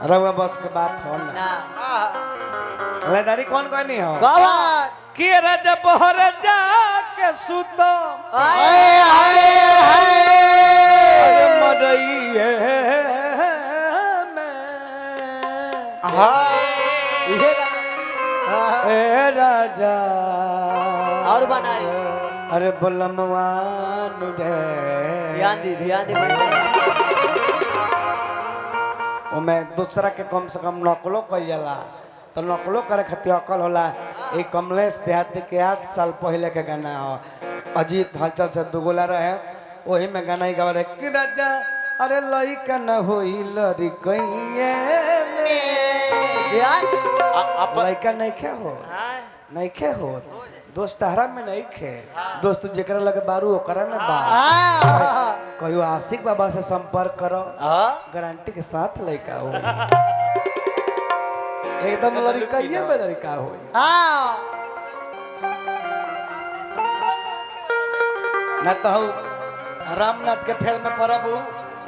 रवा बस के बात हो ना लेदारी कौन कोई नहीं हो कौन कि राजा बहर जाके सुतो हाय हाय अरे हाय मरइए में हां ये गाना ए राजा और बनाए अरे बलमवान रे ध्यान दी ओ मैं दूसरा के कम से कम नकलो कइला तो नकलो करे खातिर अकल होला। ए कमलेश देहाती के 8 साल पहले के गाना हो अजीत हलचल से दुगोला रहे वही में गाना ही गावे कि राजा अरे लइका न होई लरी कइए में ध्यान लइका नहीं खे हो नहीं खे हो दोस्त तारा में नहीं खे दोस्त जेकरा लगे बारू ओकरा में बा कहियो आशिक बाबा से संपर्क करो गारंटी के साथ लइका हो एकदम लड़का में लड़का हो ना तो रामनाथ के फेर में पड़ब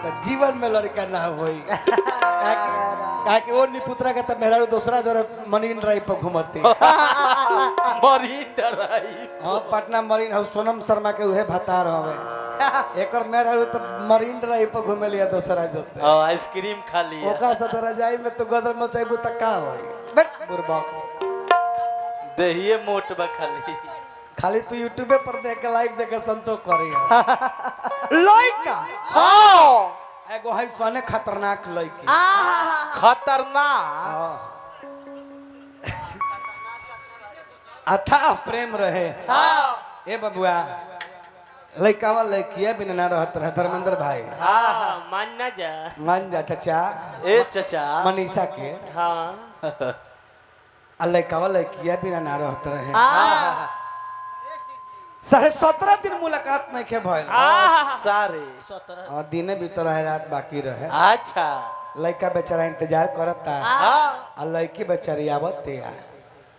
तो जीवन में लड़का ना होई कहा कि वो निपुत्रा के तो मेरा दूसरा जो मरीन ड्राइव पर घूमती मरीन ड्राइव हाँ पटना मरीन हाउस सोनम शर्मा के उहे भतार हवे एकर मेरा तो मरीन ड्राइव पर घूमे लिया दूसरा जो आइसक्रीम खा लिया ओका सतरा जाई में तो गदर मचाइबू त का होई बट बुरबक दहिए मोट बा खाली खाली तू यूट्यूब पर देख के लाइव देख के संतोष करी लइका हां एगो है सोने खतरनाक लइकी खतरनाक अथाह प्रेम रहे ए बबुआ लइकावा लइकिया बिना ना रहत रहे धर्मेंद्र भाई मान ना जा मान जा चाचा ए चाचा मनीषा के हाँ लइकावा लइकिया बिना ना रहत रहे 17.5 दिन मुलाकात नहीं के भइल सारे दिने भीतर है रात बाकी रहे अच्छा लइका बेचारा इंतजार करता आ लइकी बेचारी आवते आ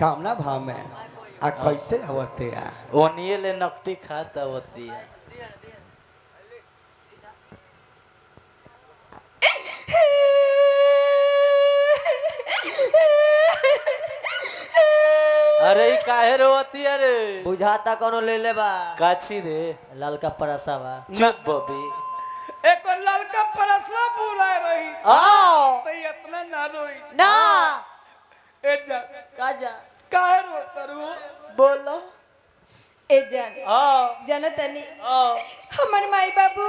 कामना भाव में आ कैसे आवते आ ओनिए ले नकटी खाता होती है अरे ई काहे रोती है रे बुझाता कोनो ले ले बा काछी रे ललका परसा बा चुप बबी एक लड़का परसवा बुलाए रही तो इतना ना रोई ना ए जा काजा काहे रोतरू बोलो ए जान जनतनी हमर माई बाबू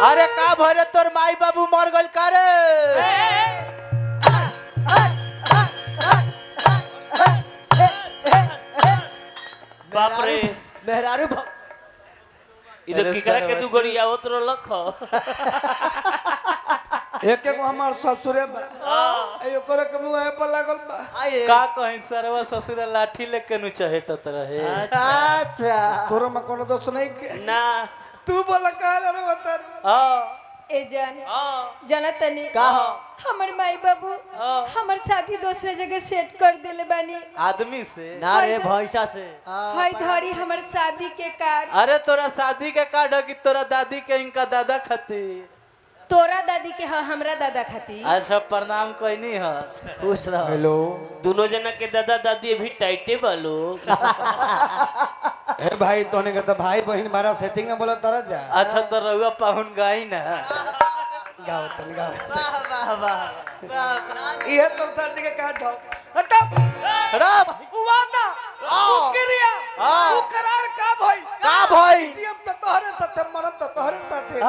अरे का भरे तोर माई बाबू मर गइल का रे बाप रे मेहरारू इधर किकरा के तू गोरिया उतरो लख एक एक हमार ससुरे बा ए ओकर के मुंह पर लागल बा का कहीं सरवा ससुर लाठी लेके नु चहेटत रहे अच्छा तोरो में कोनो दोस्त नहीं के ना तू बोला काहे रे बता ए जान जनतनी का हमर माई बाबू हमर साथी दूसरे जगह सेट कर देले बानी आदमी से ना रे भैंसा से हई धरी हमर शादी के कार्ड अरे तोरा शादी के कार्ड हो कि तोरा दादी के इनका दादा खातिर तोरा दादी के हमरा दादा खाती अच्छा प्रणाम कोई नहीं है खुश रहो हेलो दोनों जना के दादा दादी भी टाइटे बालो ए भाई तोने के तो भाई बहन मारा सेटिंग में बोला तरह जा अच्छा तो रहुआ पाहुन गाई ना गाओ तन गाओ वाह वाह ये तो शादी के काट हो हटा राम वादा क्रिया करार का भाई जीव तो तोहरे साथे मरम तो तोहरे साथे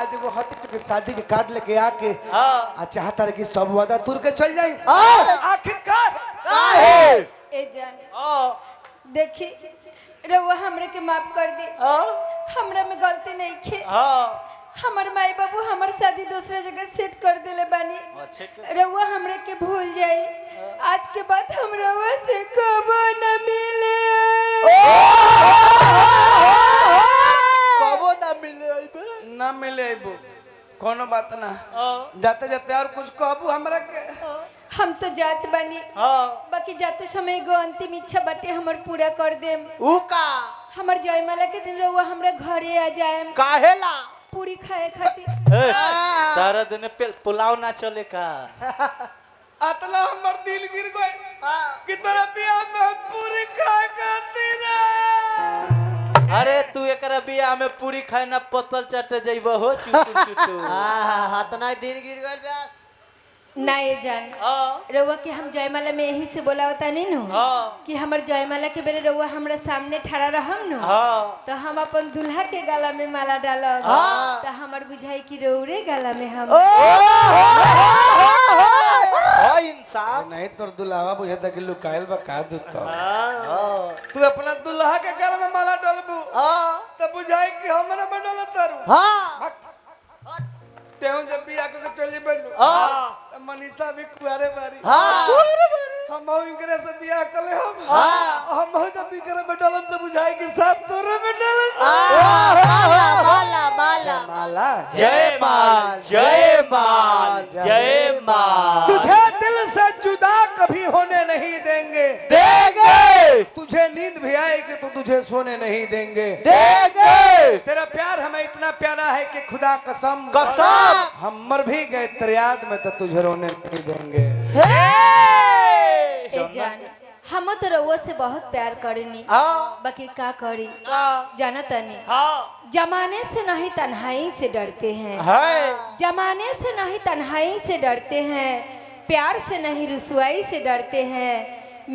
आज वो हती के शादी के कार्ड लेके आके आ चाहता रे कि सब वादा तुर के चल जाई आखिरकार काहे ए जान देखी रउआ हमरे के माफ कर दी हमरा में गलती नहीं खे हमर माई बाबू हमर शादी दूसरे जगह सेट कर देले बानी रउआ हमरे के भूल जाई आज के बाद हम रउआ से कबो न मिले कबो ना मिले आइबे ना मिले आइबो कोनो बात ना जाते जाते और कुछ कहबू हमरा के हम तो जात बानी बाकी जाते समय एगो अंतिम इच्छा बाटे हमर पूरा कर देम ऊ का हमर जयमाला के दिन रउआ हमरा घरे आ जाएम काहेला पूरी खाए खातिर तारा दिन पुलाव ना चले का अतला हमर दिल गिर गए कि तोरा बियाह में हम पूरी खाए खाती रे। अरे तू एकरा बियाह में पूरी खाए ना पतल चटे जइबो हो चुटू चुटू हाथ ना दिन गिर गइल व्यास ना ये जान रउआ के हम जयमाला में यही से बोलावता नहीं नु कि हमर जयमाला के बेरे रउआ हमरा सामने खड़ा रहम नु तो हम अपन दुल्हा के गला में माला डालब तो हमर बुझाई कि रउरे गला में हम इंसाफ नहीं तोर दुल्हा बुझे तक लुकाइल बा का दूत तू अपना दुल्हा के घर में माला डालबू तो बुझाई कि हमरा में डाल तारू तेहू जब बियाह के चली बनू मनीषा भी कुआरे बारी हम इनकरे से बियाह कले हम जब भी करे में डालम तो बुझाई कि सब तोरे में डालम माला माला माला जय माल जय माल जय माल। तुझे दिल से जुदा कभी होने नहीं देंगे तुझे नींद भी आएगी तो तुझे सोने नहीं देंगे तेरा प्यार हमें इतना प्यारा है कि खुदा कसम हम मर भी गए तेरे याद में तो तुझे रोने नहीं देंगे। ए जान हम तो रउआ से बहुत प्यार करेनी बाकी का करी जाना तनी जमाने से नहीं तन्हाई से डरते हैं जमाने से नहीं तन्हाई से डरते हैं प्यार से नहीं रुसवाई से डरते हैं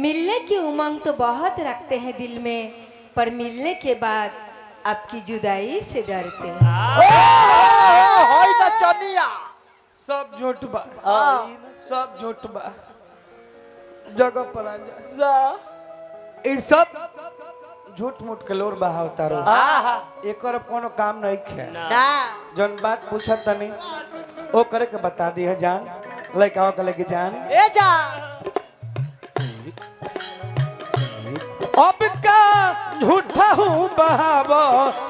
मिलने की उमंग तो बहुत रखते हैं दिल में पर मिलने के बाद आपकी जुदाई से डरते हैं। सब झूठ बा सब झूठ बा जगह पर आ जा ई सब झूठ मूठ के लोर बहा उतारो एकर कोनो काम नहीं खे जन बात पूछत तनी ओ करे के बता दी है जान लइकाओ के लेके जान ए जा अब का झूठा हूँ बहावो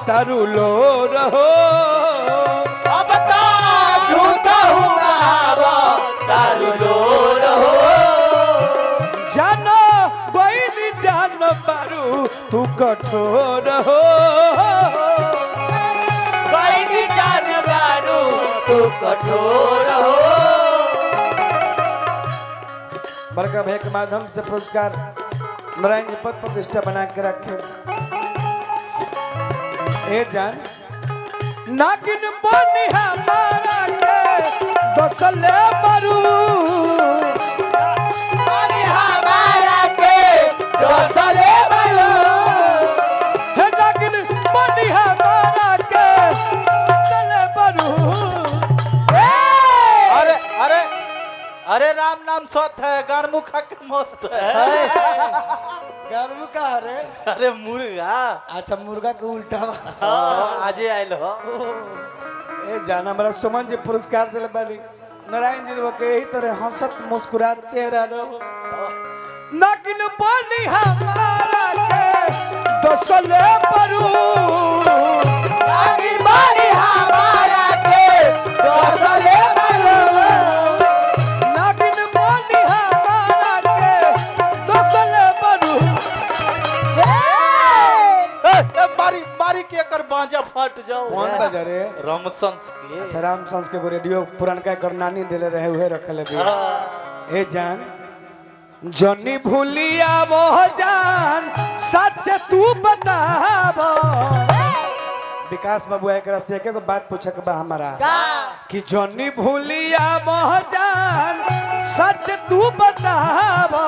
तारू लो रहो अब तो झूठा हूँ बहावो तारू लो रहो जानो कोई नहीं जान पारू तू कठोर हो कोई नहीं जान पारू तू कठोर हो। बड़का भाई के माध्यम से पुरस्कार नारायण जी पद प्रतिष्ठा बना के रखे। ए जान नागिन बनी हमारा के दसले मरू बनी हमारा के दसले मरू हे नागिन बनी हमारा के दसले मरू। अरे अरे अरे राम नाम सत है गानमुखा के मस्त है गर्व का रे अरे मुर्गा अच्छा मुर्गा के उल्टा बा। आजे आयल हो ए जान हमारा सुमन जी पुरस्कार दिले बानी नारायण जी वो के यही तरह हंसत मुस्कुरात चेहरा रहो नागिन बनी हमारा के दसले मरू नागिन बनी हमारा के दसले मरू नागिन बनी हमारा के दसले मरू। मारी मारी के कर बांजा फट जाओ कौन बजा रे रामसंस के अच्छा राम संस के रेडियो पुरानका कर नानी देले रहे उहे रखले भी। ए जान जनी भूलिया वो जान सच तू बताबो विकास बाबू एकरा से एक बात पूछे के बा हमारा कि जनी भूलिया वो जान सच तू बताबो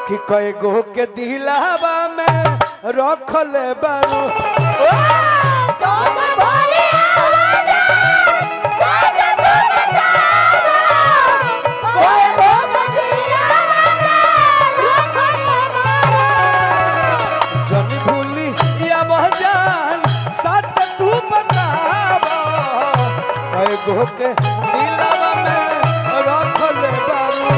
कि कई गो के दिलावा में रखल बारू जनी भूली या बहजान सच तू बताबो कई गो के दिलावा में रखल बारू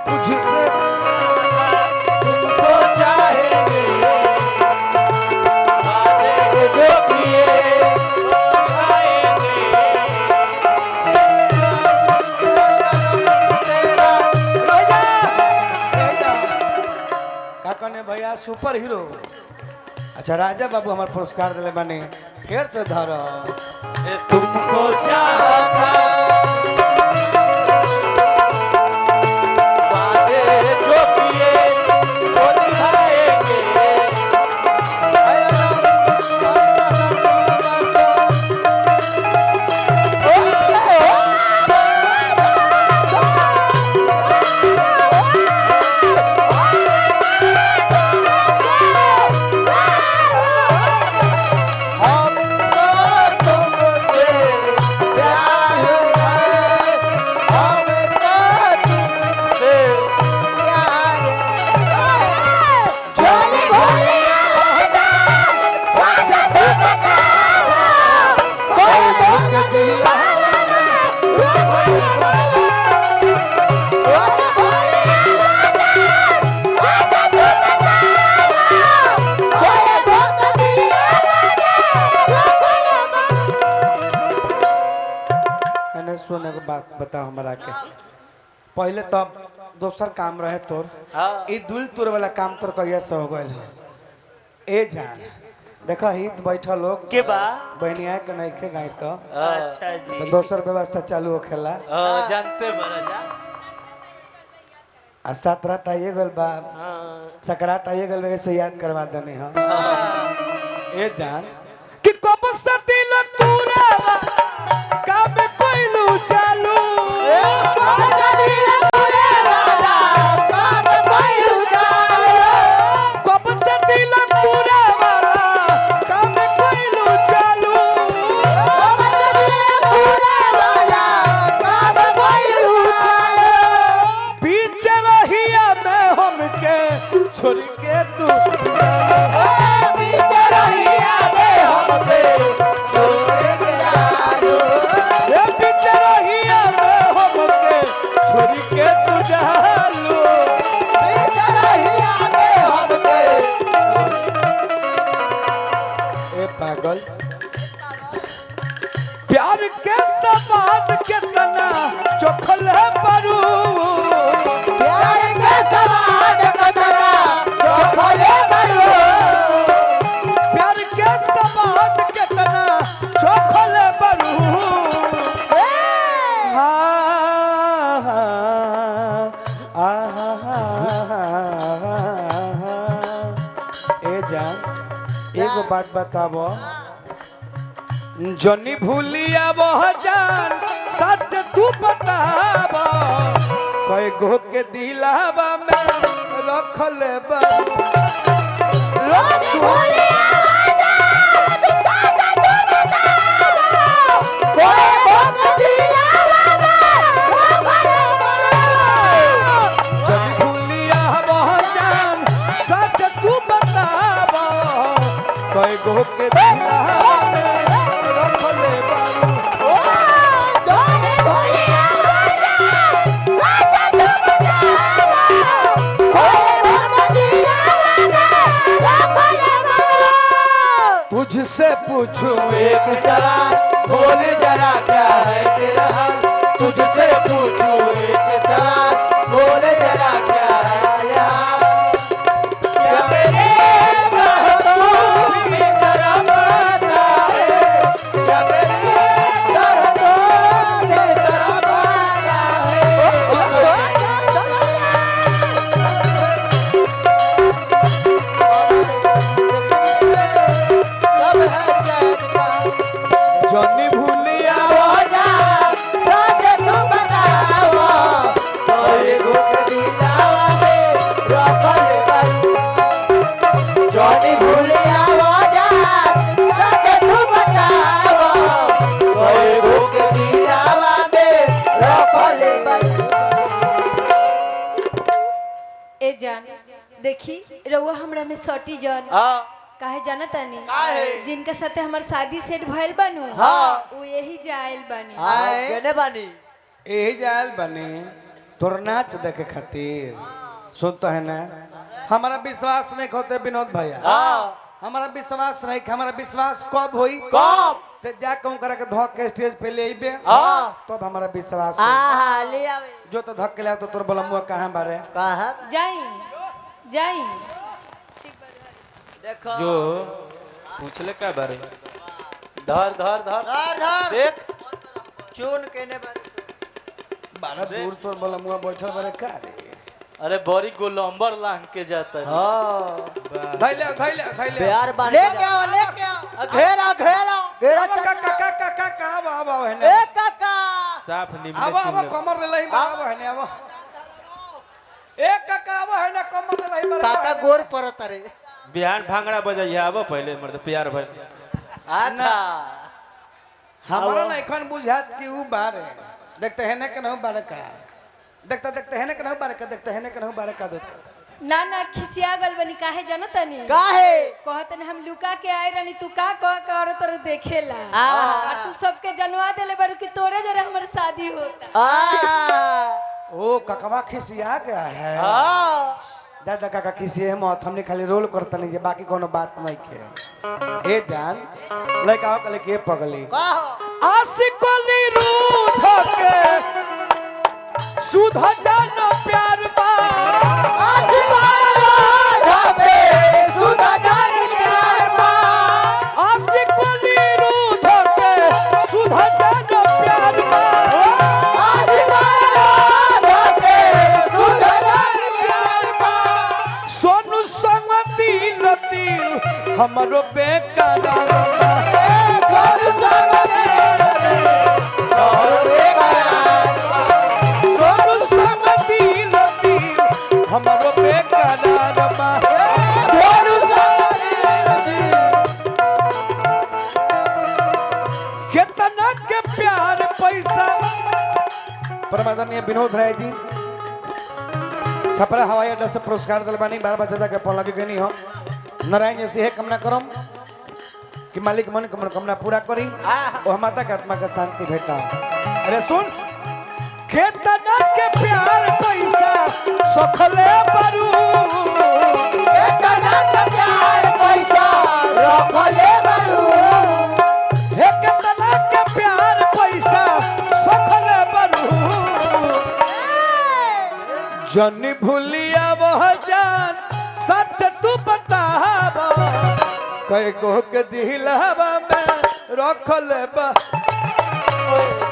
तुझसे तुमको चाहेंगे जो किए बड़ा सुपर हीरो। अच्छा राजा बाबू हमार पुरस्कार दिले बने फेर से धर तुमको चाहता वादे जो किए वो निभाएंगे। सुने के बात बताओ हमरा के पहले तो दोसर काम रहे तोर ई दुल तोर वाला काम तोर कहिया से हो गइल ए जान देखा हित बैठल लोग के बा बहनिया के नहीं खे गाय तो अच्छा जी तो दोसर व्यवस्था चालू होखेला जानते बड़ा जा आ सात रात आइए गल बा हाँ सकरात आइए गल बा से याद करवा देने हम ए जान कि कब से दिल तूरा काम कोइलू चालू कब से दिल तूरा वाला काम कोइलू चालू बीच रहिया में हमके छोड़ के तू ए बीच रहिया में हमके छोड़ के तू जालू ए पागल प्यार के सवाद कितना चोखल है परू प्यार के सवाद कितना चोखल है परू हाँ हाँ ए जान एगो बात बताबो जनी भूलिया वह जान सच तू बताबो कई गो के दिलावा में रखल बा जनी भूलिया वह जान सच तू बताबो कई गो के दिलावा में रखल बा तुझसे पूछूं एक सवाल बोल जरा क्या है तेरा हाल तुझसे पूछूं एक सवाल बोल जरा क्या है हाल क्या मेरे दर्दों में दर्द आता है क्या मेरे दर्दों में दर्द आता जनी भूलिया ए जान देखी रउआ हमरा में सटी जान काहे जाना तानी जिनका साथे हमार शादी सेट भइल बानू वो यही जाइल बानी यही जायल बने तोर नाच देखे खातिर सुन तो है ना हमारा विश्वास नहीं होते विनोद भैया हमारा विश्वास नहीं हमारा विश्वास कब होई कब? ते जा कहूं करा के धक के स्टेज पे ले आइबे तब हमारा विश्वास ले आवे जो तो धक के ले तो तोर बलमुआ कहां बारे कहा जाई जाई ठीक देखो जो पूछले का बारे धर धर धर धर धर देख चून केने बारे बारा दूर तोर बोला मुआ बैठल बारे का रे अरे बड़ी गोलंबर लांग के जाता है हां धैले धैले धैले प्यार बारे लेके आओ घेरा घेरा घेरा का का का का का आवा है ने ए काका साफ निमले आवा आवा चिमले कमर ले लही आवा है ने आवा एक काका आवा है ना कमर ले लही काका गोर परत रे बिहान भांगड़ा बजाइए आबो पहले मर्द प्यार भाई अच्छा हमारा ना एखन बुझात कि उ बारे देखते है ना के नहीं बारे का देखते है ना के नहीं बारे का देखते है ना के नहीं बारे का देते ना ना खिसिया गल बनी काहे जनतनी काहे कहत ने हम लुका के आए रहनी तू का कह के और तर देखेला आहा। और तू सबके जनवा देले बारू कि तोरे जरे हमर शादी होता ओ ककवा खिसिया गया है दादा काका खिसिए मत हमने खाली रोल करता नहीं बाकी कोनो बात नहीं के ए जान लड़का कले के पगली आशिकोली रूठ के सुधा जान प्यार बा आशिकोली रूठ के सुधा जान प्यार बा सोनू संग दिल दिल हमरो बेकरार सोनू संग दिल दिल हमरो बेकरार बा कितना के प्यार पैसा परमादरणीय विनोद राय जी छपरा हवाई अड्डा से पुरस्कार दिल बानी बार बच्चा के पल लगे गनी हो नारायण जी से कामना करम कि मालिक मन के मनोकामना पूरा करी और माता के आत्मा के शांति भेटा अरे सुन केतना के प्यार पैसा सखले बरू केतना के प्यार पैसा रखले बरू हे केतना के प्यार पैसा सखले बरू जन भूलिया वह जान सच तू बतावा कई को के दिलवा में रखल बा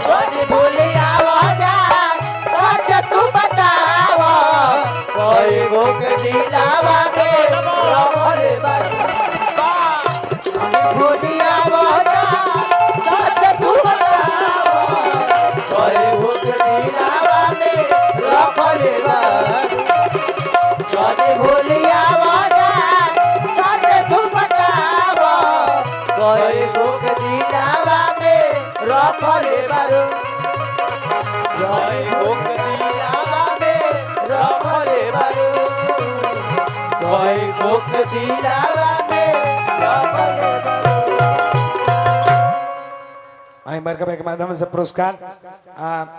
जन भूलिया वह जान सच तू बतावा कई को के दिलवा में रखल बा जन भूलिया वह जान सच तू बतावा कई को के दिलवा में रखल बा जन भूलिया वादा सच तू बतावा कोई भूख दिलावा में रखले बारू कोई भूख दिलावा में रखले बारू कोई भूख दिलावा में रखले बारू आई बार के माध्यम से पुरस्कार